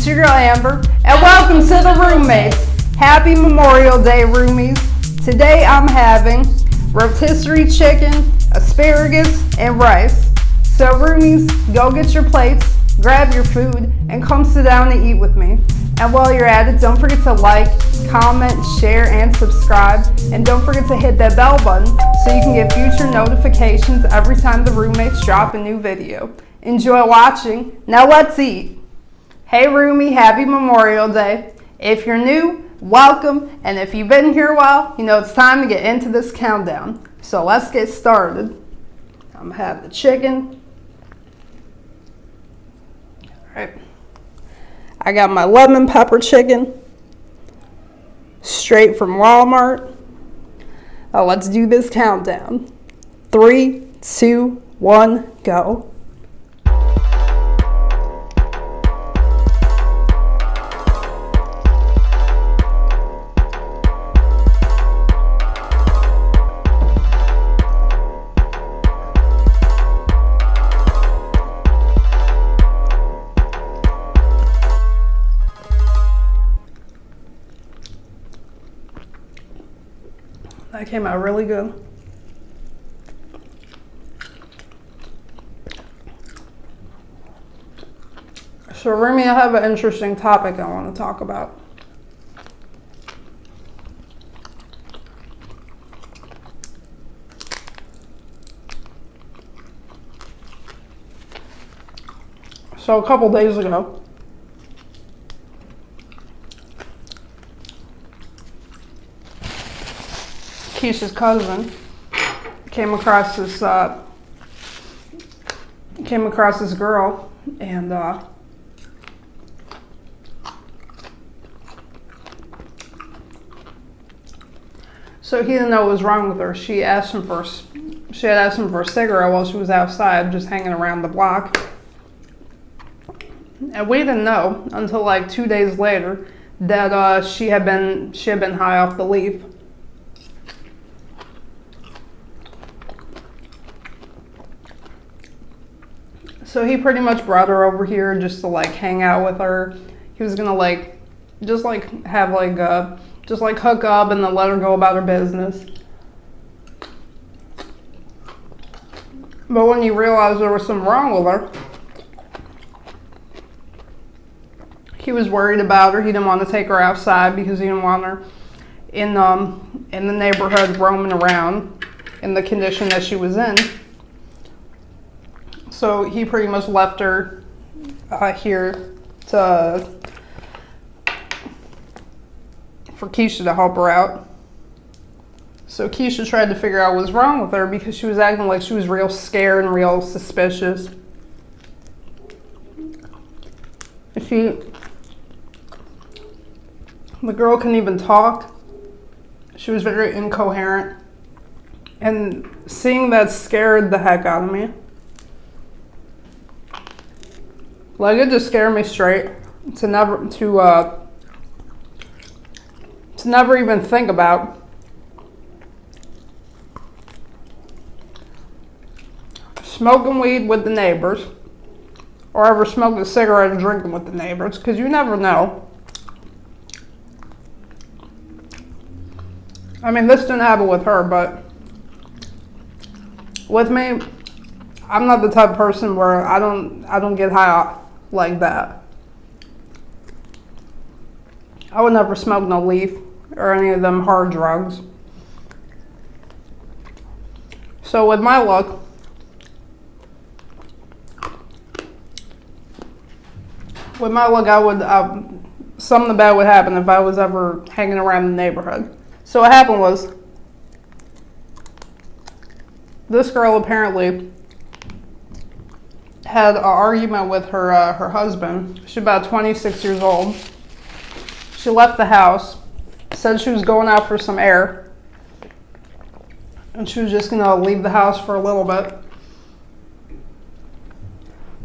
your girl Amber, and welcome to the Roommates. Happy Memorial Day, roomies. Today I'm having rotisserie chicken, asparagus, and rice. So roomies, go get your plates, grab your food, and come sit down and eat with me. And while you're at it, don't forget to like, comment, share, and subscribe. And don't forget to hit that bell button so you can get future notifications every time the roommates drop a new video. Enjoy watching. Now let's eat. Hey roomie, happy Memorial Day. If you're new, welcome. And if you've been here a while, you know it's time to get into this countdown. So let's get started. I'm gonna have the chicken. All right. I got my lemon pepper chicken, straight from Walmart. Now let's do this countdown. 3, 2, 1, go. That came out really good. So Roomie, I have an interesting topic I want to talk about. So a couple days ago, Keisha's cousin came across this girl, and so he didn't know what was wrong with her. She had asked him for a cigarette while she was outside, just hanging around the block, and we didn't know until like 2 days later that she had been high off the leaf. So he pretty much brought her over here just to like hang out with her. He was gonna just hook up and then let her go about her business. But when he realized there was something wrong with her, he was worried about her. He didn't want to take her outside because he didn't want her in the neighborhood roaming around in the condition that she was in. So he pretty much left her here for Keisha to help her out. So Keisha tried to figure out what was wrong with her because she was acting like she was real scared and real suspicious. The girl couldn't even talk. She was very incoherent. And seeing that scared the heck out of me. Like, it just scared me straight to never even think about smoking weed with the neighbors or ever smoking a cigarette or drinking with the neighbors, because you never know. I mean, this didn't happen with her, but with me, I'm not the type of person where I don't get high like that. I would never smoke no leaf or any of them hard drugs. So with my luck, something bad would happen if I was ever hanging around the neighborhood. So what happened was, this girl apparently had an argument with her husband. She's about 26 years old. She left the house, said she was going out for some air, and she was just gonna leave the house for a little bit.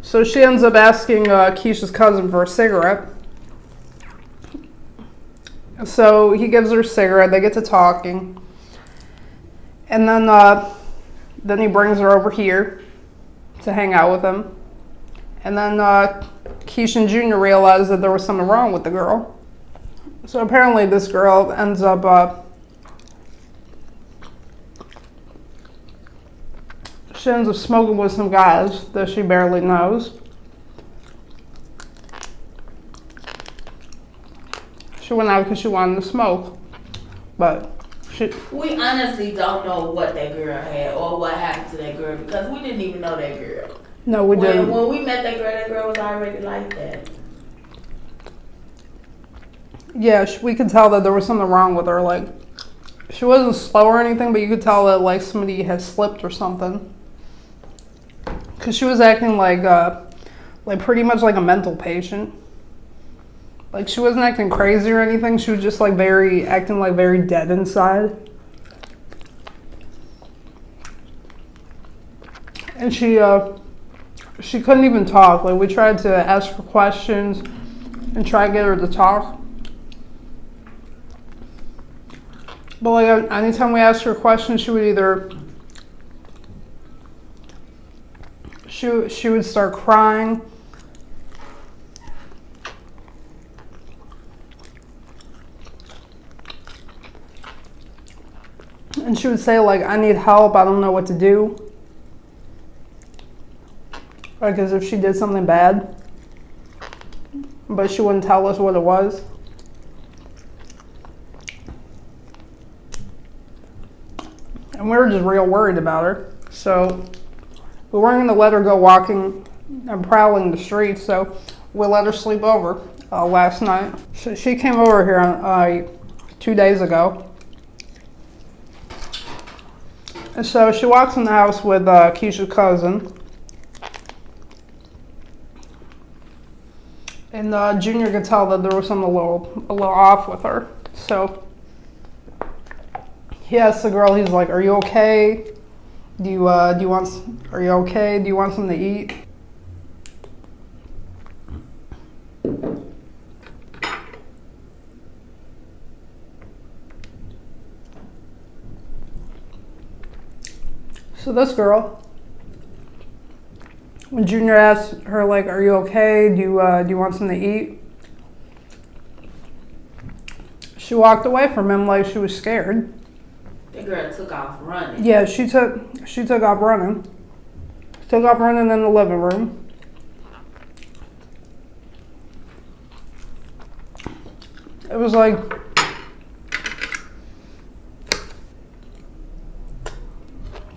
So she ends up asking Keisha's cousin for a cigarette. So he gives her a cigarette, they get to talking, and then he brings her over here to hang out with him. And then Keisha and Junior realized that there was something wrong with the girl. So apparently this girl ends up, she ends up smoking with some guys that she barely knows. She went out because she wanted to smoke, but we honestly don't know what that girl had or what happened to that girl because we didn't even know that girl. No, we didn't. When we met that girl was already like that. Yeah, we could tell that there was something wrong with her. Like, she wasn't slow or anything, but you could tell that like somebody had slipped or something. Cause she was acting like pretty much like a mental patient. Like she wasn't acting crazy or anything. She was just like acting like very dead inside. And she couldn't even talk. Like we tried to ask her questions and try to get her to talk. But like anytime we asked her questions, she would either she would start crying. And she would say like, I need help, I don't know what to do. Like as if she did something bad. But she wouldn't tell us what it was. And we were just real worried about her. So we weren't going to let her go walking and prowling the streets, so we let her sleep over last night. She came over here 2 days ago. And so she walks in the house with Keisha's cousin. And Junior could tell that there was something a little off with her. So he asked the girl, he's like, are you okay? Are you okay? Do you want something to eat? So this girl, when Junior asked her like, are you okay? Do you want something to eat? She walked away from him like she was scared. The girl took off running. Yeah, she took off running. Took off running in the living room. It was like,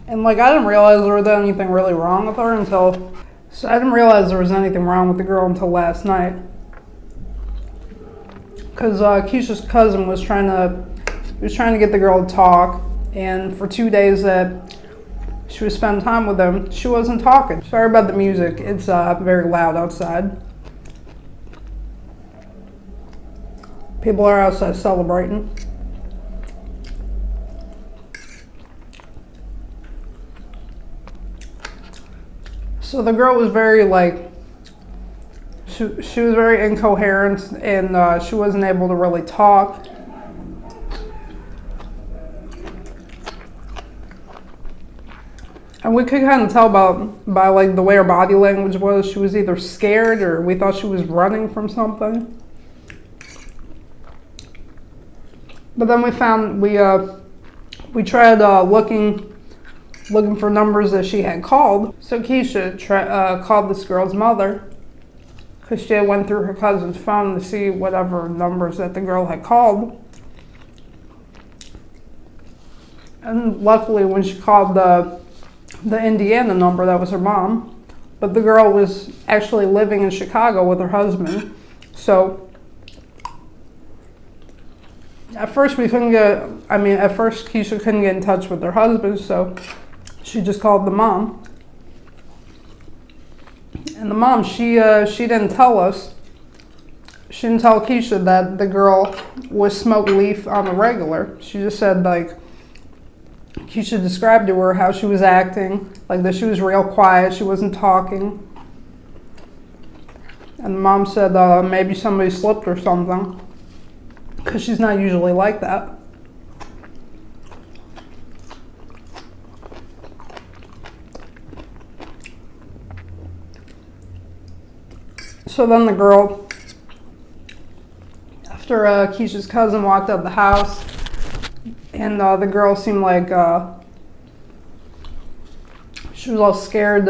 and like I didn't realize there was anything really wrong with her until, so I didn't realize there was anything wrong with the girl until last night. Because Keisha's cousin was trying to get the girl to talk, and for 2 days that she was spending time with them, she wasn't talking. Sorry about the music, it's very loud outside. People are outside celebrating. So the girl was very like, she was very incoherent, and she wasn't able to really talk. And we could kind of tell by like the way her body language was. She was either scared or we thought she was running from something. But then we tried looking for numbers that she had called. So Keisha called this girl's mother because she had went through her cousin's phone to see whatever numbers that the girl had called. And luckily when she called the Indiana number, that was her mom. But the girl was actually living in Chicago with her husband. So at first Keisha couldn't get in touch with her husband, so she just called the mom. And the mom, she didn't tell us. She didn't tell Keisha that the girl was smoking leaf on the regular. She just said like, Keisha described to her how she was acting, like that she was real quiet, she wasn't talking. And the mom said maybe somebody slipped or something, because she's not usually like that. So then the girl, after Keisha's cousin walked out the house, and the girl seemed like she was all scared.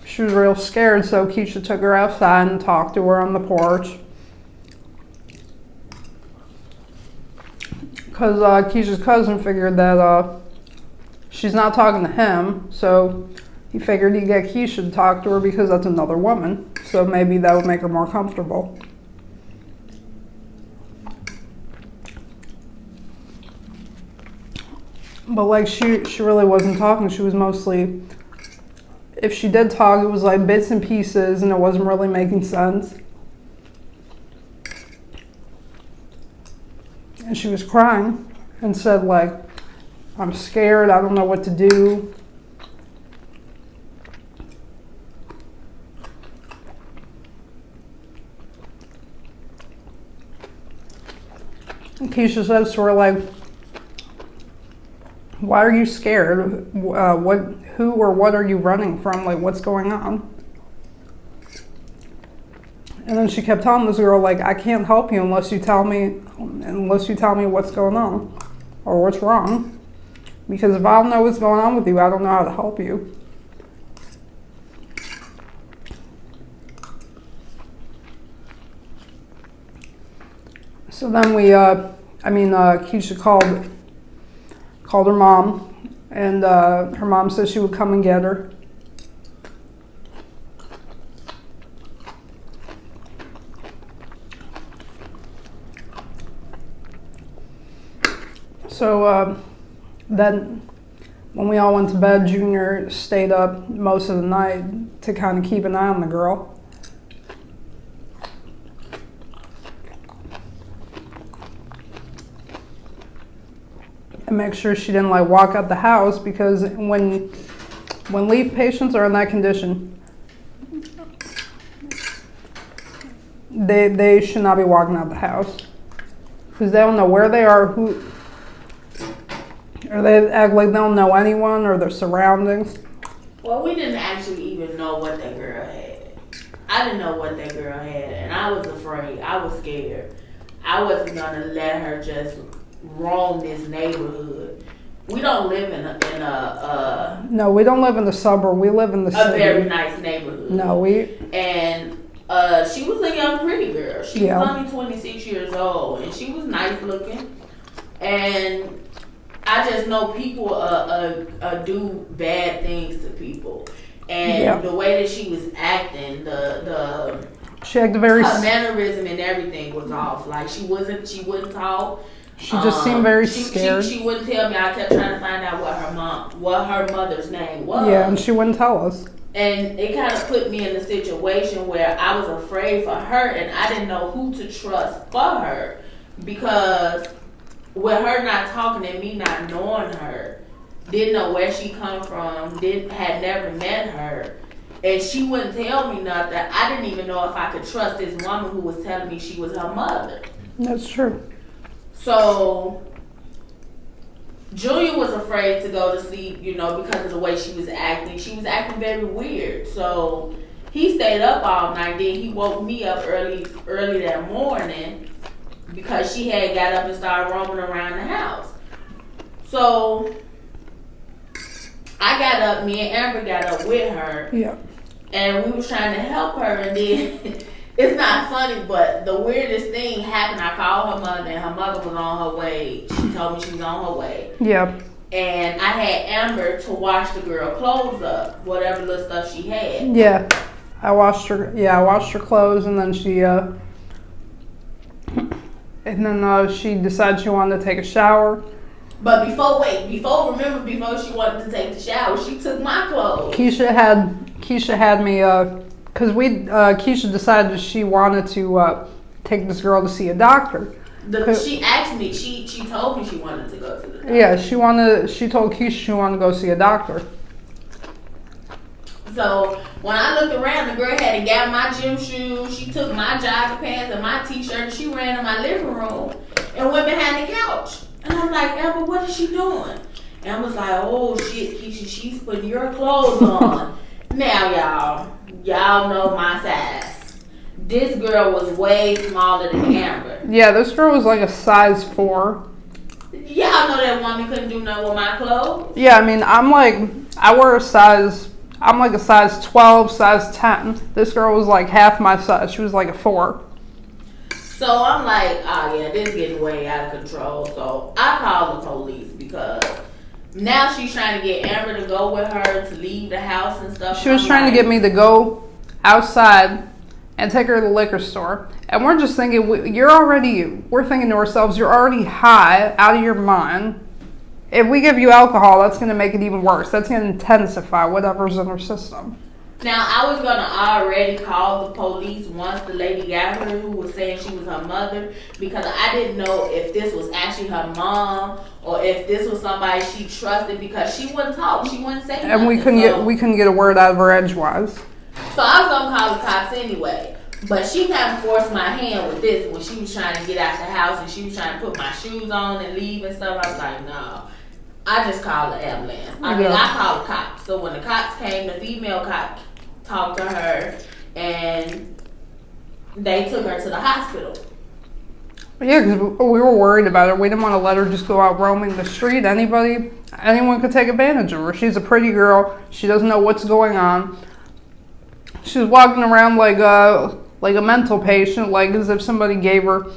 She was real scared, so Keisha took her outside and talked to her on the porch. Because Keisha's cousin figured that she's not talking to him, so he figured he'd get Keisha to talk to her because that's another woman. So maybe that would make her more comfortable. But like she really wasn't talking. She was mostly, if she did talk, it was like bits and pieces and it wasn't really making sense. And she was crying and said like, I'm scared, I don't know what to do. And Keisha says to her like, why are you scared? Who or what are you running from? Like, what's going on? And then she kept telling this girl, like, I can't help you unless you tell me what's going on or what's wrong. Because if I don't know what's going on with you, I don't know how to help you. So then Keisha called her mom, and her mom said she would come and get her. So then when we all went to bed, Junior stayed up most of the night to kind of keep an eye on the girl. And make sure she didn't like walk out the house, because when leaf patients are in that condition, they should not be walking out the house, because they don't know where they are, or they act like they don't know anyone or their surroundings. Well, we didn't actually even know what that girl had. I didn't know what that girl had, and I was afraid. I was scared. I wasn't gonna let her just roam this neighborhood. We don't live in a no, we don't live in the suburb. We live in the city. A very nice neighborhood. No, and she was a young pretty girl. She was only 26 years old, and she was nice looking. And I just know people do bad things to people, and the way that she was acting, she acted very. Her mannerism and everything was off. Like she wouldn't talk. She just seemed very scared. She wouldn't tell me. I kept trying to find out what her mother's name was. Yeah, and she wouldn't tell us. And it kind of put me in a situation where I was afraid for her, and I didn't know who to trust for her, because with her not talking and me not knowing her, didn't know where she come from, had never met her, and she wouldn't tell me nothing. I didn't even know if I could trust this woman who was telling me she was her mother. That's true. So Junior was afraid to go to sleep, because of the way she was acting. She was acting very weird. So he stayed up all night. Then he woke me up early that morning, because she had got up and started roaming around the house. So I got up, me and Amber got up with her. Yeah. And we was trying to help her, and then it's not funny, but the weirdest thing happened. I called her mother, and her mother was on her way. She told me she was on her way. Yeah. And I had Amber to wash the girl clothes up, whatever little stuff she had. Yeah. I washed her clothes, and then she decided she wanted to take a shower. But before she wanted to take the shower, she took my clothes. Keisha had me, because Keisha decided she wanted to take this girl to see a doctor. She asked me, she told me she wanted to go to the doctor. Yeah, she told Keisha she wanted to go see a doctor. So when I looked around, the girl had got my gym shoes, she took my jogger pants and my t-shirt, and she ran in my living room and went behind the couch. And I'm like, Amber, what is she doing? And I was like, oh shit, Keisha, she's putting your clothes on. Now y'all know my size. this girl was way smaller than Amber. Yeah, this girl was like a size 4. Yeah, I know that woman couldn't do nothing with my clothes. Yeah, I mean, I'm like a size 12, size 10. This girl was like half my size. She was like a 4. So I'm like, oh yeah, this is getting way out of control. So I called the police because now she's trying to get Amber to go with her to leave the house and stuff. She was trying to get me to go outside and take her to the liquor store. And we're just thinking, we're thinking to ourselves, you're already high, out of your mind. If we give you alcohol, that's going to make it even worse. That's going to intensify whatever's in her system. Now, I was going to already call the police once the lady got her who was saying she was her mother, because I didn't know if this was actually her mom or if this was somebody she trusted, because she wouldn't talk. She wouldn't say nothing. And we couldn't get a word out of her edgewise. So I was going to call the cops anyway. But she kind of forced my hand with this when she was trying to get out the house and she was trying to put my shoes on and leave and stuff. I was like, no. I just called the ambulance. I called the cops. So when the cops came, the female cop talked to her and they took her to the hospital. Yeah, because we were worried about her. We didn't want to let her just go out roaming the street. Anyone could take advantage of her. She's a pretty girl. She doesn't know what's going on. She's walking around like a mental patient, like as if somebody gave her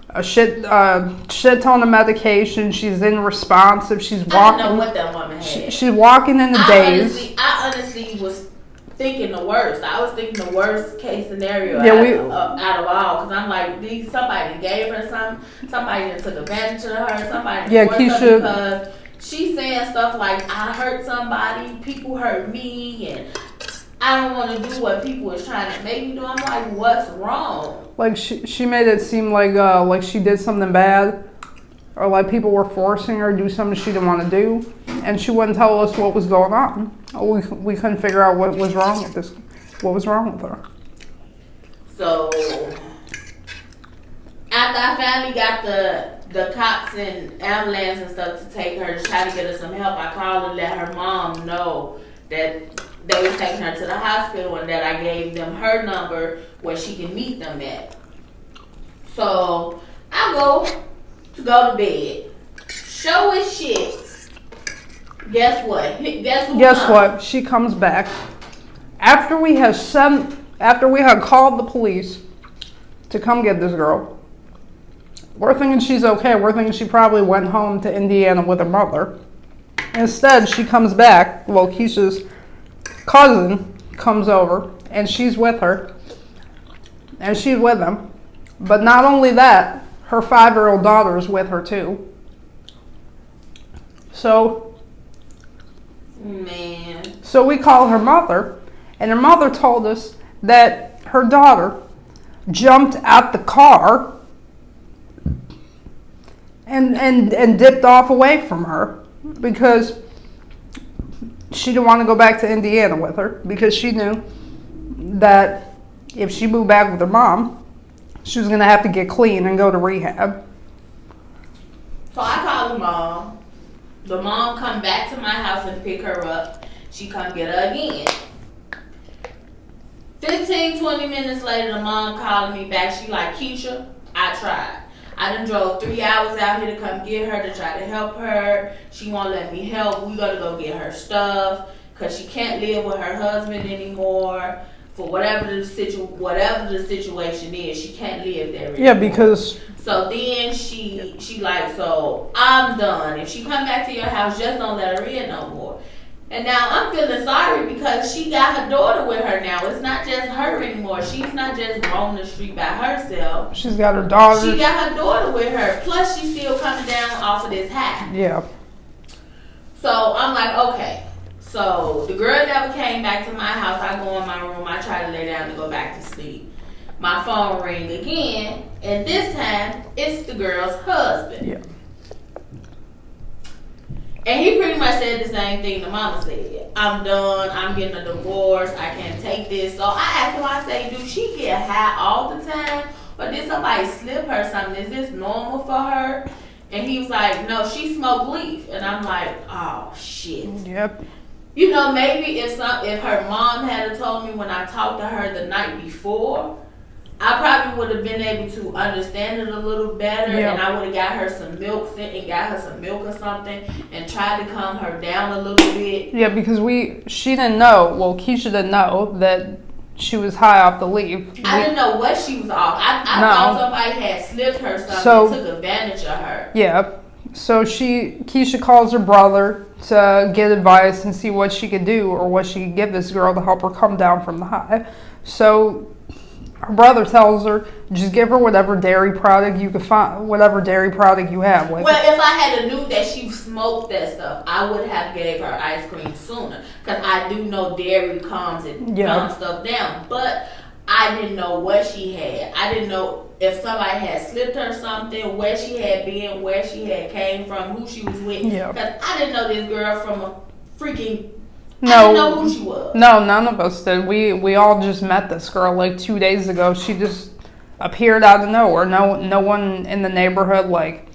a shit ton of medication. She's irresponsive. She's walking. I don't know what that woman had. She's walking in a daze. I honestly was thinking the worst. I was thinking the worst case scenario out of all, because I'm like, somebody gave her something. Somebody that took advantage of her. Somebody forced her, because she's saying stuff like, I hurt somebody, people hurt me, and I don't want to do what people is trying to make me do. I'm like, what's wrong? Like she made it seem like she did something bad, or like people were forcing her to do something she didn't want to do, and she wouldn't tell us what was going on. We couldn't figure out what was wrong with this. What was wrong with her? So after I finally got the cops and ambulance and stuff to take her to try to get her some help, I called and let her mom know that they were taking her to the hospital and that I gave them her number where she can meet them at. So I go to bed. Show is shit. Guess what? Guess what? She comes back after we had called the police to come get this girl. We're thinking she's okay. We're thinking she probably went home to Indiana with her mother. Instead, she comes back. Well, Keisha's cousin comes over and she's with her. And she's with him. But not only that, her 5-year-old daughter is with her too. So we call her mother, and her mother told us that her daughter jumped out the car and dipped off away from her because she didn't want to go back to Indiana with her, because she knew that if she moved back with her mom, she was going to have to get clean and go to rehab. So I called the mom. The mom come back to my house and pick her up. She come get her again. 15, 20 minutes later, the mom called me back. She like, Keisha, I tried. I done drove 3 hours out here to come get her, to try to help her. She won't let me help. We gotta go get her stuff because she can't live with her husband anymore. For whatever the situation is, she can't live there anymore. Yeah, because... So then she like, so I'm done. If she come back to your house, just don't let her in no more. And now I'm feeling sorry because she got her daughter with her now. It's not just her anymore. She's not just roaming the street by herself. She's got her daughter. She got her daughter with her. Plus, she's still coming down off of this high. Yeah. So I'm like, okay. So the girl never came back to my house. I go in my room. I try to lay down to go back to sleep. My phone ring again, and this time it's the girl's husband. Yeah. And he pretty much said the same thing the mama said. I'm done. I'm getting a divorce. I can't take this. So I asked him, I say, do she get high all the time? Or did somebody slip her something? Is this normal for her? And he was like, no, she smoked leaf. And I'm like, oh, shit. Yep. You know, maybe if her mom had told me when I talked to her the night before I probably would have been able to understand it a little better, Yeah. and I would have got her some milk and got her some milk or something, and tried to calm her down a little bit. Yeah, because she didn't know. Well, Keisha didn't know that she was high off the leaf. I didn't know what she was off. I No. thought somebody had slipped her something So- and took advantage of her. Yeah. So Keisha calls her brother to get advice and see what she could do or what she could give this girl to help her come down from the high. So her brother tells her, just give her whatever dairy product you could find, whatever dairy product you have. Like, Well, if I had knew that she smoked that stuff, I would have gave her ice cream sooner. Because I do know dairy calms stuff down. But I didn't know what she had. I didn't know if somebody had slipped her something, where she had been, where she had came from, who she was with. Yeah. Because I didn't know this girl from a freaking... I No. didn't know who she was. No, none of us did. We all just met this girl like 2 days ago. She just appeared out of nowhere. No one in the neighborhood, like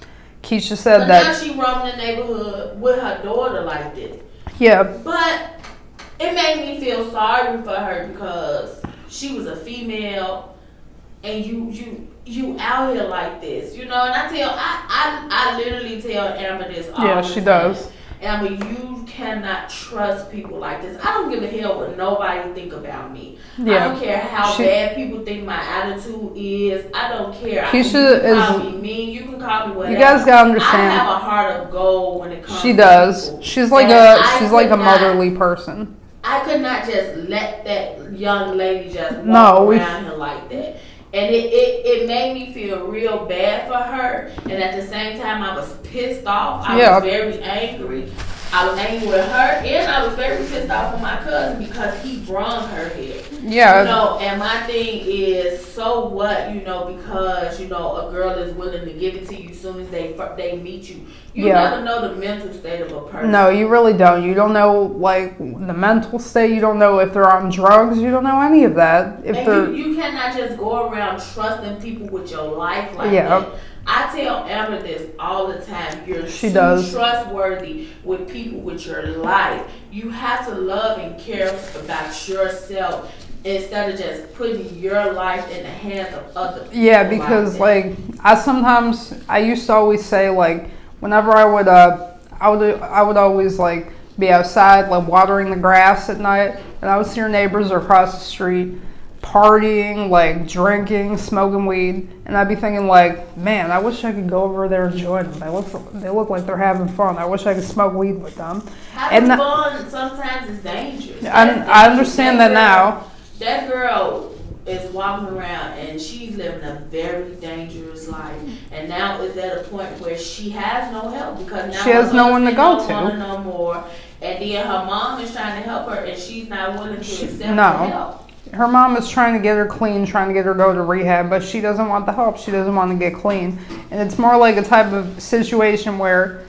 Keisha said But that. now she roaming the neighborhood with her daughter like this. Yeah, But it made me feel sorry for her because she was a female, and you out here like this, you know. And I literally tell Amber this all the she time. does. Amber, you cannot trust people like this. I don't give a hell what nobody think about me. Yeah. I don't care how bad people think my attitude is. I don't care. Keisha you can call is- me mean. You can call me whatever. You guys gotta understand. I have a heart of gold when it comes She to does. people. She's like And she's like a motherly person. I could not just let that young lady just walk No, around here like that. And it made me feel real bad for her. And at the same time, I was pissed off. I was very angry. I was angry with her, and I was very pissed off with my cousin because he brung her here. Yeah. You know, and my thing is, so what, you know, because, you know, a girl is willing to give it to you as soon as they meet you. You never know the mental state of a person. No, you really don't. You don't know, like, the mental state. You don't know if they're on drugs. You don't know any of that. If and they're you cannot just go around trusting people with your life like Yeah. that. I tell Amber this all the time. You're She does. trustworthy with people with your life. You have to love and care about yourself instead of just putting your life in the hands of other people. Yeah, because like I used to always say, like, whenever I would always like be outside like watering the grass at night, and I would see our neighbors across the street partying, like drinking, smoking weed, and I'd be thinking like, man, I wish I could go over there and join them. They look like they're having fun. I wish I could smoke weed with them. Having fun sometimes is dangerous. I understand that now. That girl is walking around and she's living a very dangerous life, and now is at a point where she has no help because now She has no one to go don't to. want her no more, and then her mom is trying to help her and she's not willing to accept the No. help. Her mom is trying to get her clean, trying to get her to go to rehab, but she doesn't want the help. She doesn't want to get clean. And it's more like a type of situation where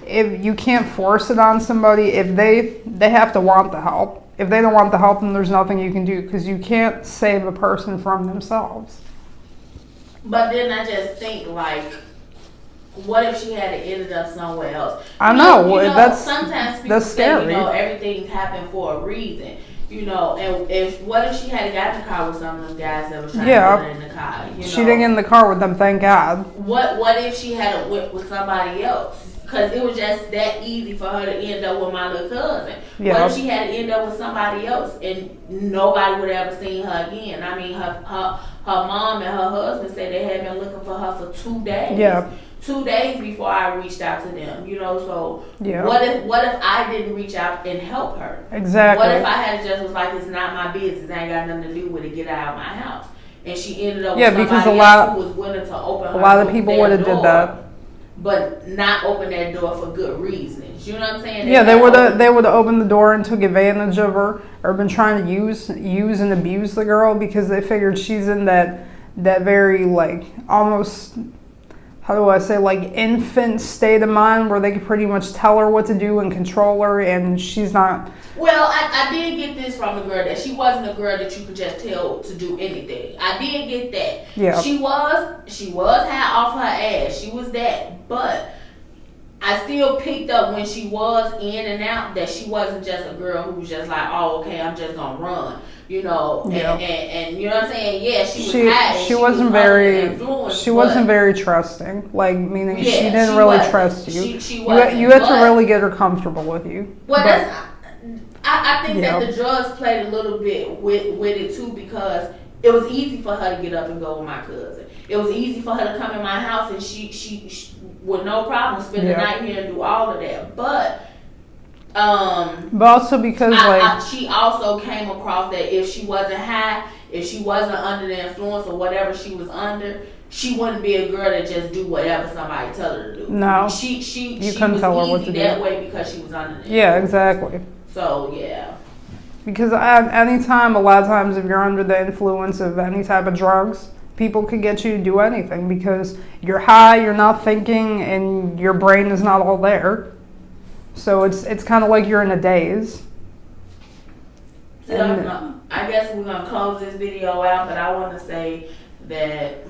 if you can't force it on somebody, if they have to want the help. If they don't want the help, then there's nothing you can do because you can't save a person from themselves. But then I just think, like, what if she had ended up somewhere else? I know, You know, that's sometimes people that's say, scary. you know, everything happened for a reason. You know, and what if she had got in the car with some of them guys that were trying to get her in the car? You know? She didn't get in the car with them, thank God. What if she had a whip with somebody else? Because it was just that easy for her to end up with my little cousin. Yeah. What if she had to end up with somebody else and nobody would have ever seen her again? I mean, her mom and her husband said they had been looking for her for 2 days. Yeah. 2 days before I reached out to them, you know. So Yeah. what if I didn't reach out and help her? Exactly. What if I had just was like, it's not my business, I ain't got nothing to do with it, get out of my house? And she ended up with somebody because else who was willing to open her a lot of people would have did that. but not open that door for good reasons. You know what I'm saying? Yeah, they would have opened the door and took advantage of her, or been trying to use and abuse the girl because they figured she's in that very like almost, how do I say, like infant state of mind where they could pretty much tell her what to do and control her, and she's not. Well, I did get this from the girl that she wasn't a girl that you could just tell to do anything. I did get that. Yeah. She was high off her ass. She was that, but I still picked up when she was in and out that she wasn't just a girl who was just like, oh, okay, I'm just gonna run, you know, and you know what I'm saying? Yeah, she was high. She wasn't very trusting. Like, meaning she didn't really trust you. You had to really get her comfortable with you. Well, I think that the drugs played a little bit with it too, because it was easy for her to get up and go with my cousin. It was easy for her to come in my house and she with no problem spend the night here and do all of that. But also because she also came across that if she wasn't high, if she wasn't under the influence or whatever she was under, she wouldn't be a girl that just do whatever somebody tell her to do. No, she couldn't tell her what to do that way because she was under the influence. Yeah, exactly. So yeah. Because a lot of times if you're under the influence of any type of drugs, people could get you to do anything because you're high, you're not thinking, and your brain is not all there. So it's kind of like you're in a daze. So I guess we're going to close this video out, but I want to say that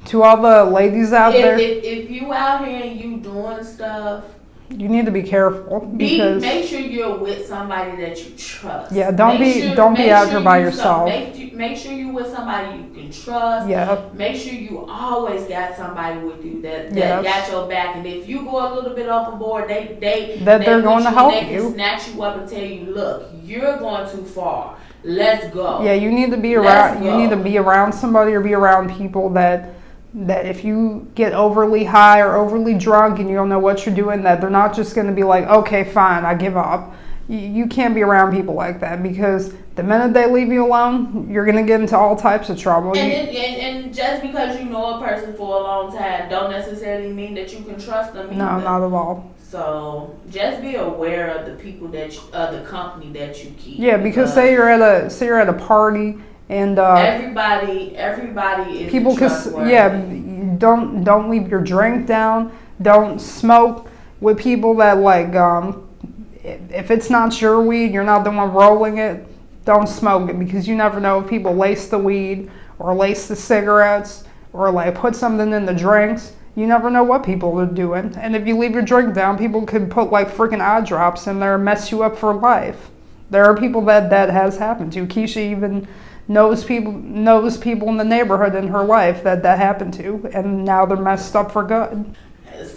to all the ladies out there, if you out here and you doing stuff, you need to be careful because make sure you're with somebody that you trust. Yeah, don't be out here by yourself. Make sure you're with somebody you can trust. Yeah. Make sure you always got somebody with you that got your back. And if you go a little bit overboard, they're going to help you. They can snatch you up and tell you, look, you're going too far. Let's go. Yeah, you need to be around. You need to be around somebody or be around people that if you get overly high or overly drunk and you don't know what you're doing, that they're not just going to be like, okay, fine, I give up. You can't be around people like that because the minute they leave you alone, you're going to get into all types of trouble. And just because you know a person for a long time don't necessarily mean that you can trust them either. No, not at all. So just be aware of the people the company that you keep. Yeah, because say you're at a party. And everybody is people don't leave your drink down. Don't smoke with people that if it's not your weed, you're not the one rolling it, don't smoke it because you never know if people lace the weed or lace the cigarettes or put something in the drinks. You never know what people are doing. And if you leave your drink down, people could put freaking eye drops in there and mess you up for life. There are people that has happened to. Keisha even knows people in the neighborhood in her life that happened to, and now they're messed up for good.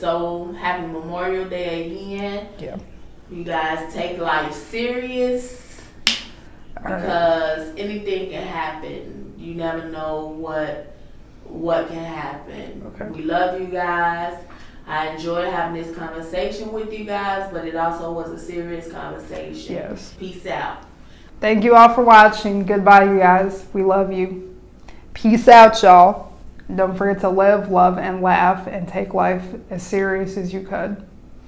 So happy Memorial Day again. Yeah. You guys take life serious because anything can happen. You never know what can happen. Okay. We love you guys. I enjoyed having this conversation with you guys, but it also was a serious conversation. Yes. Peace out. Thank you all for watching. Goodbye, you guys. We love you. Peace out, y'all. Don't forget to live, love, and laugh, and take life as serious as you could,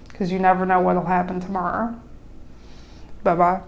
because you never know what will happen tomorrow. Bye-bye.